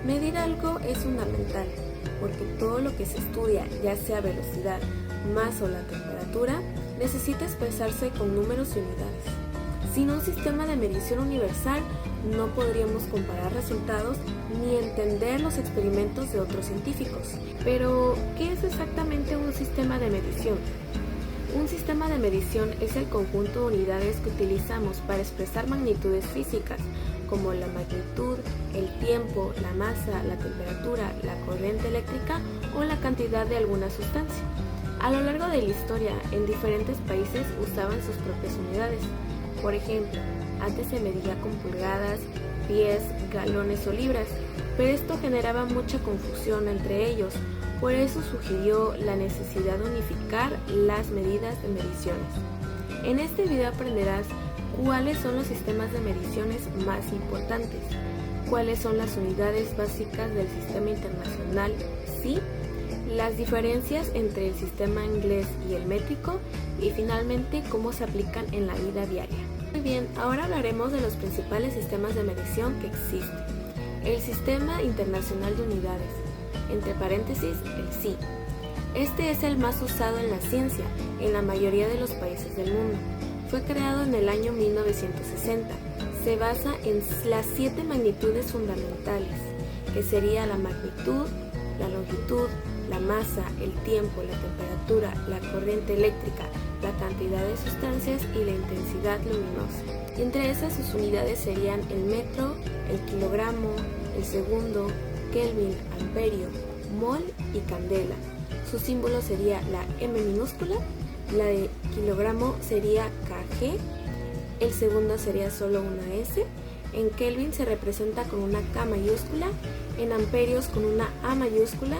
Medir algo es fundamental, porque todo lo que se estudia, ya sea velocidad, masa o la temperatura, necesita expresarse con números y unidades. Sin un sistema de medición universal, no podríamos comparar resultados ni entender los experimentos de otros científicos. Pero, ¿qué es exactamente un sistema de medición? Un sistema de medición es el conjunto de unidades que utilizamos para expresar magnitudes físicas, como la magnitud, el tiempo, la masa, la temperatura, la corriente eléctrica o la cantidad de alguna sustancia. A lo largo de la historia, en diferentes países usaban sus propias unidades. Por ejemplo, antes se medía con pulgadas, pies, galones o libras, pero esto generaba mucha confusión entre ellos. Por eso sugirió la necesidad de unificar las medidas de mediciones. En este video aprenderás cuáles son los sistemas de mediciones más importantes, cuáles son las unidades básicas del sistema internacional SI, las diferencias entre el sistema inglés y el métrico y finalmente cómo se aplican en la vida diaria. Muy bien, ahora hablaremos de los principales sistemas de medición que existen. El Sistema Internacional de Unidades, entre paréntesis, el SI. Este es el más usado en la ciencia en la mayoría de los países del mundo. Fue creado en el año 1960. Se basa en las 7 magnitudes fundamentales, que sería la magnitud, la longitud, la masa, el tiempo, la temperatura, la corriente eléctrica, la cantidad de sustancias y la intensidad luminosa. Entre esas sus unidades serían el metro, el kilogramo, el segundo, Kelvin, amperio, mol y candela. Su símbolo sería la M minúscula, la de kilogramo sería kg, el segundo sería solo una S, en Kelvin se representa con una K mayúscula, en amperios con una A mayúscula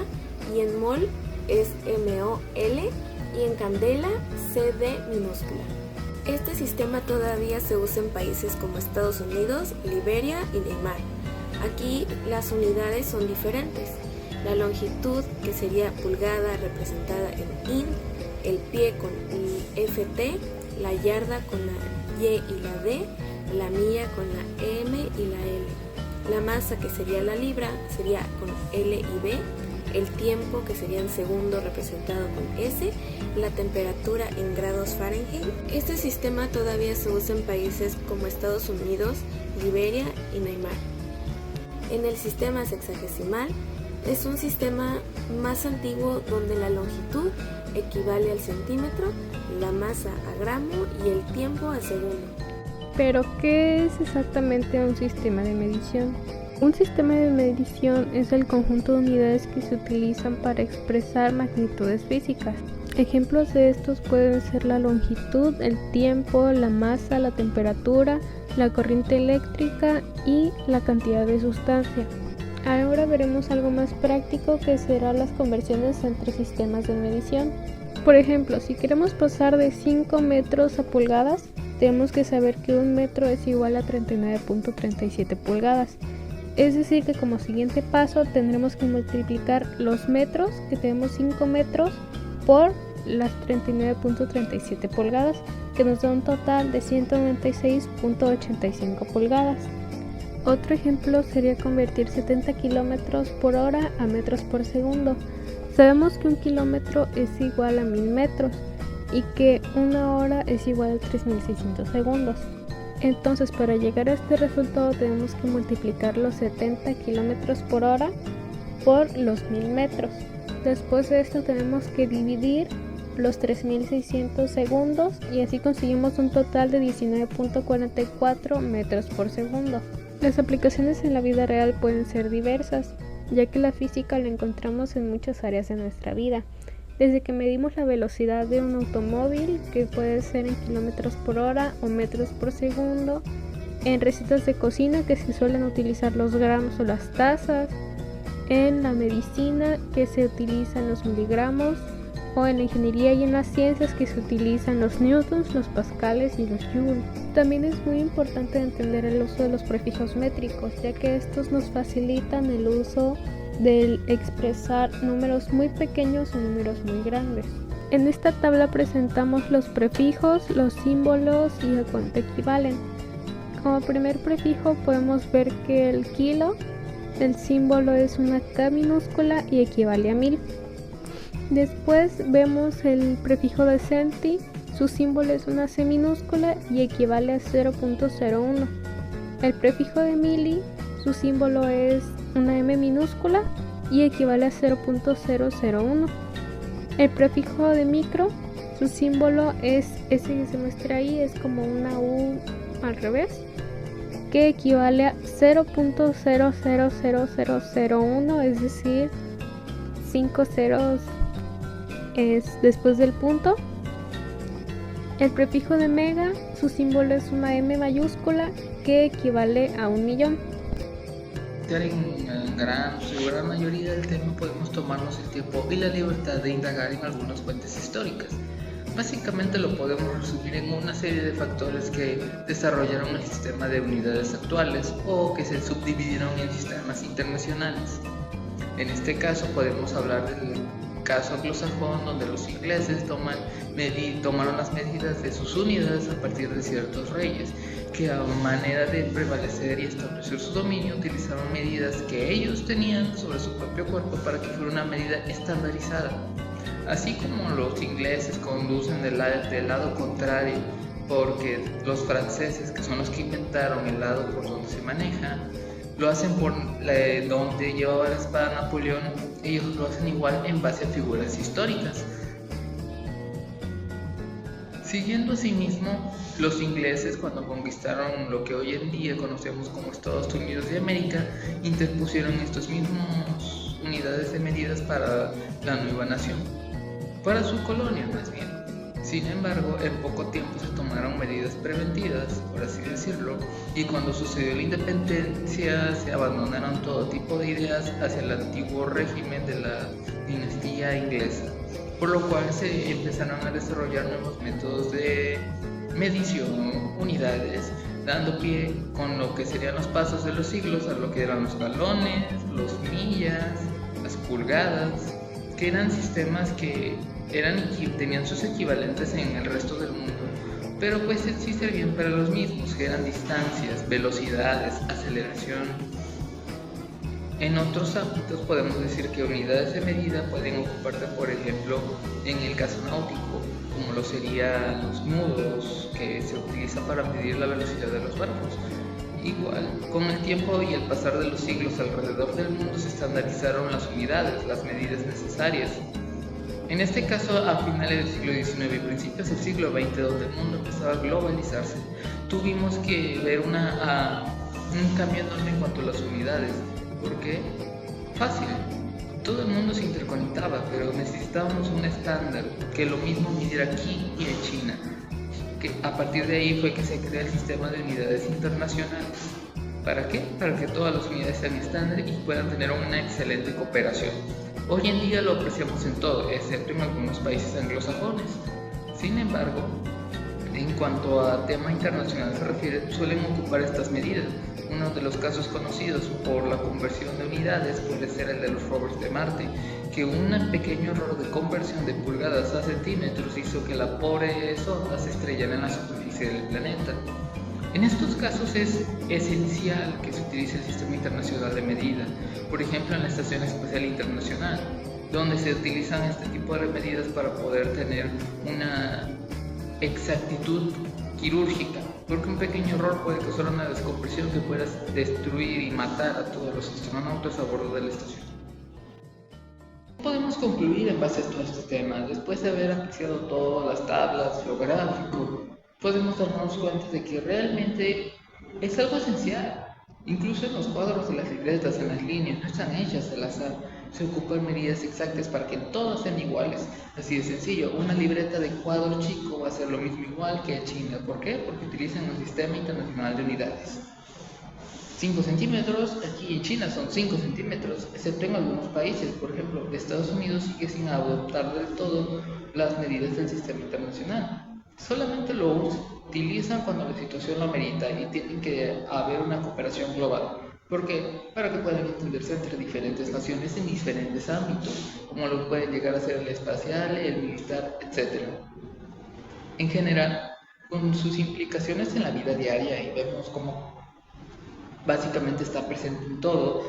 y en mol es MOL y en candela CD minúscula. Este sistema todavía se usa en países como Estados Unidos, Liberia y Neymar. Aquí las unidades son diferentes. La longitud, que sería pulgada representada en IN, el pie con el FT, la yarda con la Y y la D, la milla con la M y la L. La masa, que sería la libra, sería con L y B, el tiempo, que sería en segundo representado con S, la temperatura en grados Fahrenheit. Este sistema todavía se usa en países como Estados Unidos, Liberia y Neymar. En el sistema sexagesimal es un sistema más antiguo donde la longitud equivale al centímetro, la masa a gramo y el tiempo a segundo. Pero, ¿qué es exactamente un sistema de medición? Un sistema de medición es el conjunto de unidades que se utilizan para expresar magnitudes físicas. Ejemplos de estos pueden ser la longitud, el tiempo, la masa, la temperatura, la corriente eléctrica y la cantidad de sustancia. Ahora veremos algo más práctico, que será las conversiones entre sistemas de medición. Por ejemplo, si queremos pasar de 5 metros a pulgadas, tenemos que saber que un metro es igual a 39.37 pulgadas. Es decir, que como siguiente paso tendremos que multiplicar los metros, que tenemos 5 metros, por las 39.37 pulgadas, que nos da un total de 196.85 pulgadas. Otro ejemplo sería convertir 70 km por hora a metros por segundo. Sabemos que un kilómetro es igual a 1000 metros y que una hora es igual a 3600 segundos. Entonces, para llegar a este resultado tenemos que multiplicar los 70 km por hora por los 1000 metros. Después de esto tenemos que dividir los 3600 segundos y así conseguimos un total de 19.44 metros por segundo. Las aplicaciones en la vida real pueden ser diversas, ya que la física la encontramos en muchas áreas de nuestra vida. Desde que medimos la velocidad de un automóvil, que puede ser en kilómetros por hora o metros por segundo, en recetas de cocina, que se suelen utilizar los gramos o las tazas, en la medicina, que se utilizan los miligramos, o en la ingeniería y en las ciencias, que se utilizan los newtons, los pascales y los joules. También es muy importante entender el uso de los prefijos métricos, ya que estos nos facilitan el uso del expresar números muy pequeños o números muy grandes. En esta tabla presentamos los prefijos, los símbolos y a cuánto equivalen. Como primer prefijo podemos ver que el kilo el símbolo es una K minúscula y equivale a 1000. Después vemos el prefijo de centi, su símbolo es una C minúscula y equivale a 0.01. El prefijo de mili, su símbolo es una M minúscula y equivale a 0.001. El prefijo de micro, su símbolo es ese que se muestra ahí, es como una U al revés, que equivale a 0.000001, es decir, 5 ceros es después del punto. El prefijo de mega, su símbolo es una M mayúscula que equivale a 1.000.000. En su gran mayoría del tema podemos tomarnos el tiempo y la libertad de indagar en algunas fuentes históricas. Básicamente lo podemos resumir en una serie de factores que desarrollaron el sistema de unidades actuales o que se subdividieron en sistemas internacionales. En este caso podemos hablar del caso anglosajón, donde los ingleses tomaron las medidas de sus unidades a partir de ciertos reyes, que a manera de prevalecer y establecer su dominio utilizaron medidas que ellos tenían sobre su propio cuerpo para que fuera una medida estandarizada. Así como los ingleses conducen del lado contrario, porque los franceses, que son los que inventaron el lado por donde se maneja, lo hacen por donde llevaba la espada Napoleón, ellos lo hacen igual en base a figuras históricas. Siguiendo asimismo, los ingleses, cuando conquistaron lo que hoy en día conocemos como Estados Unidos de América, interpusieron estas mismas unidades de medidas para la nueva nación, para su colonia más bien. Sin embargo, en poco tiempo se tomaron medidas preventivas, por así decirlo, y cuando sucedió la independencia se abandonaron todo tipo de ideas hacia el antiguo régimen de la dinastía inglesa, por lo cual se empezaron a desarrollar nuevos métodos de medición, unidades, dando pie con lo que serían los pasos de los siglos a lo que eran los galones, los millas, las pulgadas, que eran sistemas que tenían sus equivalentes en el resto del mundo, pero pues sí servían para los mismos, que eran distancias, velocidades, aceleración. En otros ámbitos podemos decir que unidades de medida pueden ocuparse, por ejemplo, en el caso náutico, como lo serían los nudos, que se utilizan para medir la velocidad de los barcos. Igual, con el tiempo y el pasar de los siglos alrededor del mundo se estandarizaron las unidades, las medidas necesarias. En este caso, a finales del siglo XIX y principios del siglo XX, donde el mundo empezaba a globalizarse, tuvimos que ver un cambio enorme en cuanto a las unidades. ¿Por qué? Fácil. Todo el mundo se interconectaba, pero necesitábamos un estándar que lo mismo midiera aquí y en China. Que a partir de ahí fue que se crea el sistema de unidades internacionales. ¿Para qué? Para que todas las unidades sean estándar y puedan tener una excelente cooperación. Hoy en día lo apreciamos en todo, excepto en algunos países anglosajones. Sin embargo, en cuanto a tema internacional se refiere, suelen ocupar estas medidas. Uno de los casos conocidos por la conversión de unidades puede ser el de los rovers de Marte, que un pequeño error de conversión de pulgadas a centímetros hizo que la pobre sonda se estrellara en la superficie del planeta. En estos casos es esencial que se utilice el sistema internacional de medida, por ejemplo en la Estación Espacial Internacional, donde se utilizan este tipo de medidas para poder tener una exactitud quirúrgica, porque un pequeño error puede causar una descompresión que pueda destruir y matar a todos los astronautas a bordo de la estación. Podemos concluir en base a todo este tema, después de haber apreciado todas las tablas, lo gráfico, podemos darnos cuenta de que realmente es algo esencial. Incluso en los cuadros de las libretas, en las líneas, no están hechas al azar. Se ocupan medidas exactas para que todas sean iguales. Así de sencillo, una libreta de cuadro chico va a ser lo mismo igual que en China. ¿Por qué? Porque utilizan el sistema internacional de unidades. 5 centímetros, aquí en China son 5 centímetros, excepto en algunos países. Por ejemplo, Estados Unidos sigue sin adoptar del todo las medidas del sistema internacional. Solamente lo utilizan cuando la situación lo amerita y tienen que haber una cooperación global. ¿Por qué? Para que puedan entenderse entre diferentes naciones en diferentes ámbitos, como lo pueden llegar a ser el espacial, el militar, etc. En general, con sus implicaciones en la vida diaria, y vemos cómo básicamente está presente en todo,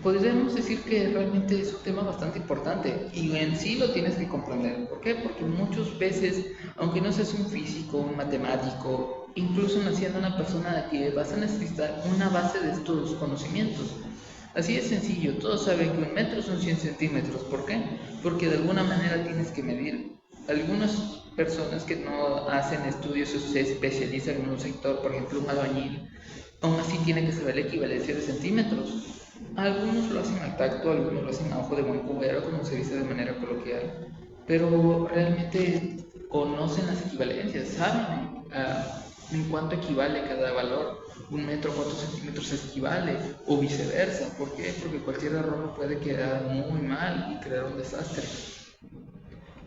podríamos decir que realmente es un tema bastante importante y en sí lo tienes que comprender. ¿Por qué? Porque muchas veces, aunque no seas un físico, un matemático, incluso naciendo una persona de pie, vas a necesitar una base de estos conocimientos. Así de sencillo, todos saben que un metro son 100 centímetros. ¿Por qué? Porque de alguna manera tienes que medir. Algunas personas que no hacen estudios o se especializan en un sector, por ejemplo un albañil, aún así tiene que saber la equivalencia de centímetros. Algunos lo hacen al tacto, algunos lo hacen a ojo de buen cubero, como se dice de manera coloquial, pero realmente conocen las equivalencias, saben en cuánto equivale cada valor. Un metro, cuántos centímetros equivale, o viceversa. ¿Por qué? Porque cualquier error puede quedar muy mal y crear un desastre.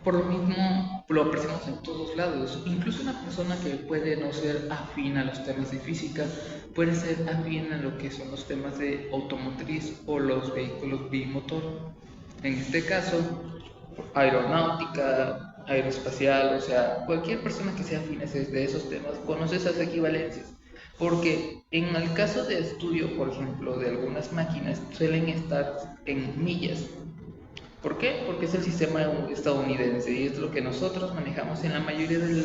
Por lo mismo, lo apreciamos en todos lados. Incluso una persona que puede no ser afín a los temas de física, puede ser afín a lo que son los temas de automotriz o los vehículos bimotor. En este caso, aeronáutica, aeroespacial, o sea, cualquier persona que sea afín a de esos temas conoce esas equivalencias. Porque en el caso de estudio, por ejemplo, de algunas máquinas, suelen estar en millas. ¿Por qué? Porque es el sistema estadounidense y es lo que nosotros manejamos en la mayoría de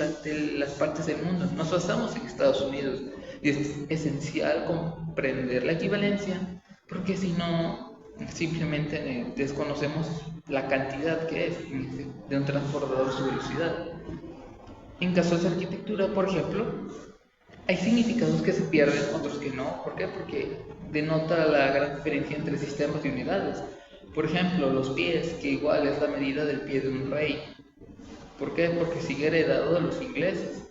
las partes del mundo. Nos basamos en Estados Unidos y es esencial comprender la equivalencia porque si no, simplemente desconocemos la cantidad que es de un transbordador su velocidad. En casos de arquitectura, por ejemplo, hay significados que se pierden, otros que no. ¿Por qué? Porque denota la gran diferencia entre sistemas y unidades. Por ejemplo, los pies, que igual es la medida del pie de un rey. ¿Por qué? Porque sigue heredado de los ingleses.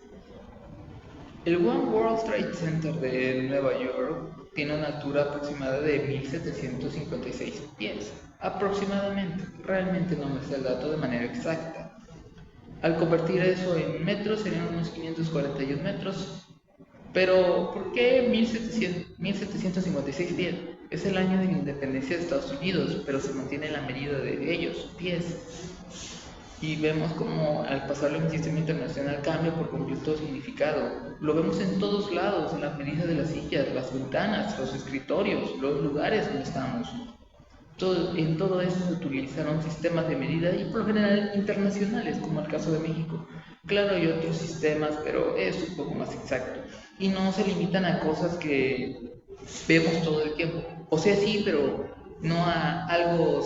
El One World Trade Center de Nueva York tiene una altura aproximada de 1756 pies. Aproximadamente. Realmente no me sé el dato de manera exacta. Al convertir eso en metros serían unos 541 metros. Pero, ¿por qué 1756 pies? Es el año de la independencia de Estados Unidos, pero se mantiene la medida de ellos, pies. Y vemos como al pasarlo en el sistema internacional cambia por completo significado. Lo vemos en todos lados, en las medidas de las sillas, las ventanas, los escritorios, los lugares donde estamos. En todo eso se utilizaron sistemas de medida y por lo general internacionales, como el caso de México. Claro, hay otros sistemas, pero es un poco más exacto. Y no se limitan a cosas que vemos todo el tiempo. O sea, sí, pero no a algo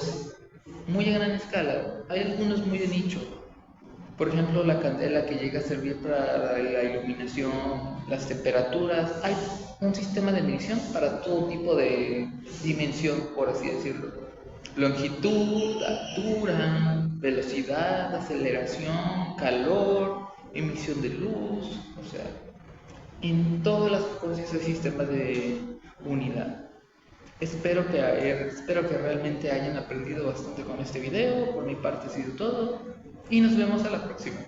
muy a gran escala. Hay algunos muy de nicho. Por ejemplo, la candela que llega a servir para la iluminación, las temperaturas. Hay un sistema de medición para todo tipo de dimensión, por así decirlo. Longitud, altura, velocidad, aceleración, calor, emisión de luz, o sea, en todas las cosas hay sistemas de unidad. Espero que realmente hayan aprendido bastante con este video. Por mi parte ha sido todo y nos vemos a la próxima.